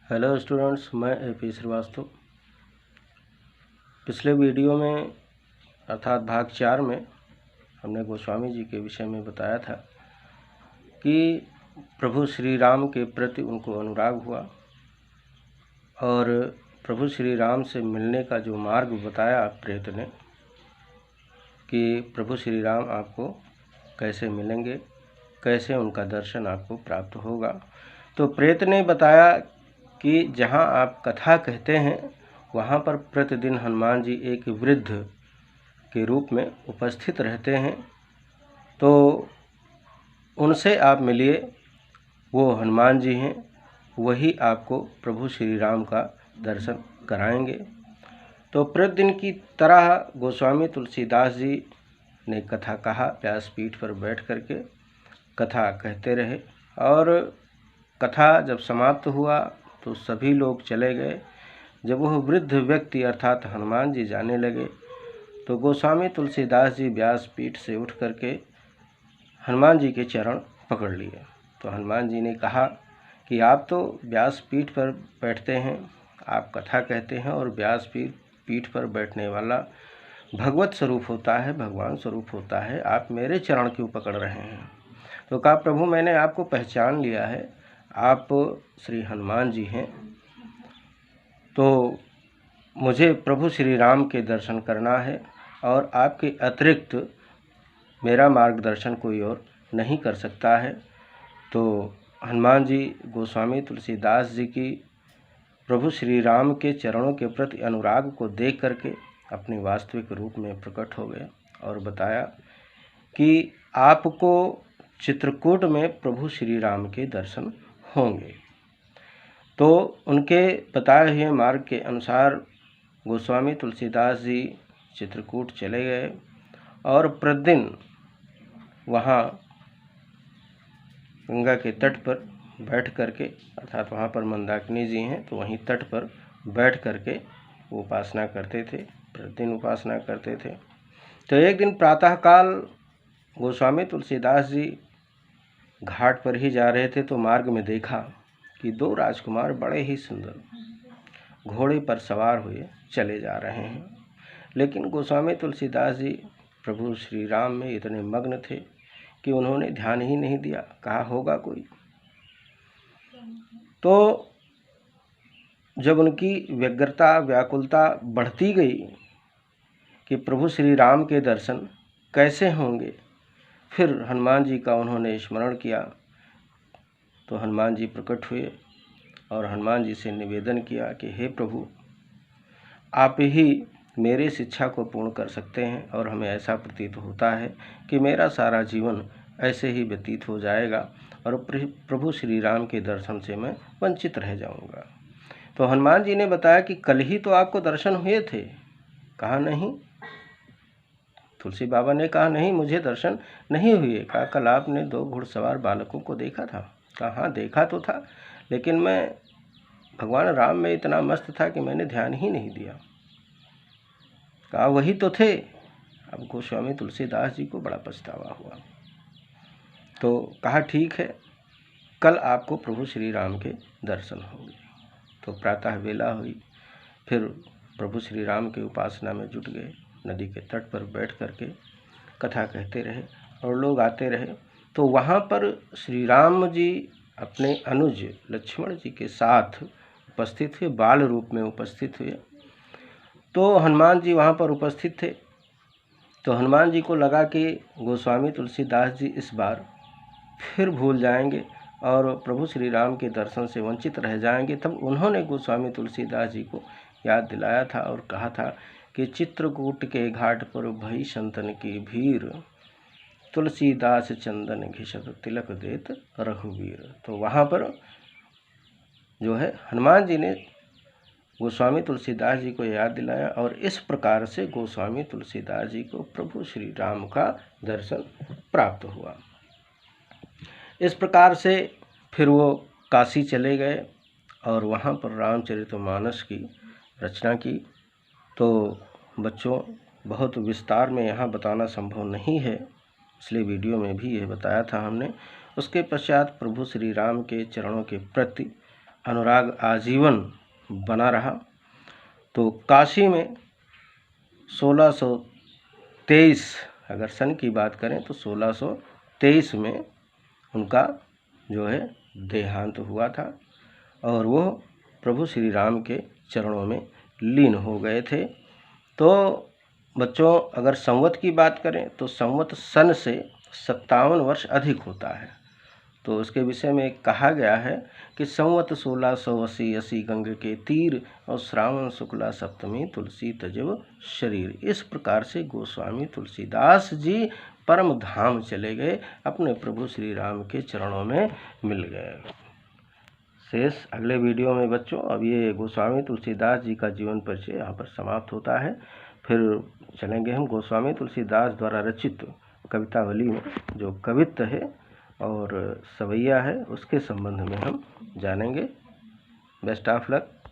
Hello students, मैं AP. Srivastava. पिछले video में अर्थात भाग 4 में हमने गोस्वामी जी के विषय में बताया था कि प्रभु श्री राम के प्रति उनको अनुराग हुआ और प्रभु श्री राम से मिलने का जो मार्ग बताया प्रेत ने कि प्रभु श्री राम आपको कैसे मिलेंगे, कैसे उनका दर्शन आपको प्राप्त होगा। तो प्रेत ने बताया कि जहाँ आप कथा कहते हैं वहाँ पर प्रतिदिन हनुमान जी एक वृद्ध के रूप में उपस्थित रहते हैं, तो उनसे आप मिलिए। वो हनुमान जी हैं, वही आपको प्रभु श्री राम का दर्शन कराएंगे। तो प्रतिदिन की तरह गोस्वामी तुलसीदास जी ने कथा कहा, व्यासपीठ पर बैठ करके कथा कहते रहे और कथा जब समाप्त हुआ तो सभी लोग चले गए। जब वह वृद्ध व्यक्ति अर्थात हनुमान जी जाने लगे तो गोस्वामी तुलसीदास जी व्यासपीठ से उठ करके हनुमान जी के चरण पकड़ लिए। तो हनुमान जी ने कहा कि आप तो व्यासपीठ पर बैठते हैं, आप कथा कहते हैं और व्यासपीठ पर बैठने वाला भगवत स्वरूप होता है, भगवान स्वरूप होता है, आप मेरे चरण क्यों पकड़ रहे हैं। तो कहा, प्रभु मैंने आपको पहचान लिया है, आप श्री हनुमान जी हैं, तो मुझे प्रभु श्री राम के दर्शन करना है और आपके अतिरिक्त मेरा मार्गदर्शन कोई और नहीं कर सकता है। तो हनुमान जी गोस्वामी तुलसीदास जी की प्रभु श्री राम के चरणों के प्रति अनुराग को देख करके अपने वास्तविक रूप में प्रकट हो गए और बताया कि आपको चित्रकूट में प्रभु श्री राम के दर्शन होंगे। तो उनके बताए हुए मार्ग के अनुसार गोस्वामी तुलसीदास जी चित्रकूट चले गए और प्रतिदिन वहाँ गंगा के तट पर बैठ करके अर्थात वहाँ पर मंदाकिनी जी हैं, तो वहीं तट पर बैठ करके उपासना करते थे, प्रतिदिन उपासना करते थे। तो एक दिन प्रातःकाल गोस्वामी तुलसीदास जी घाट पर ही जा रहे थे तो मार्ग में देखा कि 2 राजकुमार बड़े ही सुंदर घोड़े पर सवार हुए चले जा रहे हैं। लेकिन गोस्वामी तुलसीदास जी प्रभु श्री राम में इतने मग्न थे कि उन्होंने ध्यान ही नहीं दिया, कहा होगा कोई। तो जब उनकी व्यग्रता व्याकुलता बढ़ती गई कि प्रभु श्री राम के दर्शन कैसे होंगे, फिर हनुमान जी का उन्होंने स्मरण किया। तो हनुमान जी प्रकट हुए और हनुमान जी से निवेदन किया कि हे प्रभु, आप ही मेरे शिक्षा को पूर्ण कर सकते हैं और हमें ऐसा प्रतीत होता है कि मेरा सारा जीवन ऐसे ही व्यतीत हो जाएगा और प्रभु श्री राम के दर्शन से मैं वंचित रह जाऊंगा। तो हनुमान जी ने बताया कि कल ही तो आपको दर्शन हुए थे। कहा नहीं। तुलसी बाबा ने कहा नहीं, मुझे दर्शन नहीं हुए। कहा कल आपने 2 घुड़सवार बालकों को देखा था। कहा हाँ देखा तो था, लेकिन मैं भगवान राम में इतना मस्त था कि मैंने ध्यान ही नहीं दिया। कहा वही तो थे। अब गोस्वामी तुलसीदास जी को बड़ा पछतावा हुआ। तो कहा ठीक है, कल आपको प्रभु श्री राम के दर्शन होंगे। तो प्रातः वेला हुई, फिर प्रभु श्री राम के उपासना में जुट गए, नदी के तट पर बैठ करके कथा कहते रहे और लोग आते रहे। तो वहाँ पर श्री राम जी अपने अनुज लक्ष्मण जी के साथ उपस्थित हुए, बाल रूप में उपस्थित हुए। तो हनुमान जी वहाँ पर उपस्थित थे। तो हनुमान जी को लगा कि गोस्वामी तुलसीदास जी इस बार फिर भूल जाएंगे और प्रभु श्री राम के दर्शन से वंचित रह जाएंगे। तब उन्होंने गोस्वामी तुलसीदास जी को याद दिलाया था और कहा था कि चित्रकूट के घाट पर भई संतन की भीड़, तुलसीदास चंदन घिसत तिलक देत रघुवीर। तो वहाँ पर जो है हनुमान जी ने गोस्वामी तुलसीदास जी को याद दिलाया और इस प्रकार से गोस्वामी तुलसीदास जी को प्रभु श्री राम का दर्शन प्राप्त हुआ। इस प्रकार से फिर वो काशी चले गए और वहाँ पर रामचरितमानस की रचना की। तो बच्चों, बहुत विस्तार में यहाँ बताना संभव नहीं है, इसलिए वीडियो में भी यह बताया था हमने। उसके पश्चात प्रभु श्री राम के चरणों के प्रति अनुराग आजीवन बना रहा। तो काशी में 1623, अगर सन की बात करें तो 1623 में उनका जो है देहांत हुआ था और वो प्रभु श्री राम के चरणों में लीन हो गए थे। तो बच्चों, अगर संवत की बात करें तो संवत सन से 57 वर्ष अधिक होता है। तो उसके विषय में कहा गया है कि संवत 1680 गंग के तीर और श्रावण शुक्ला सप्तमी तुलसी तजब शरीर। इस प्रकार से गोस्वामी तुलसीदास जी परम धाम चले गए, अपने प्रभु श्री राम के चरणों में मिल गए। शेष अगले वीडियो में बच्चों। अब ये गोस्वामी तुलसीदास जी का जीवन परिचय यहाँ पर समाप्त होता है। फिर चलेंगे हम गोस्वामी तुलसीदास द्वारा रचित कवितावली में जो कवित्व है और सवैया है उसके संबंध में हम जानेंगे। Best of luck.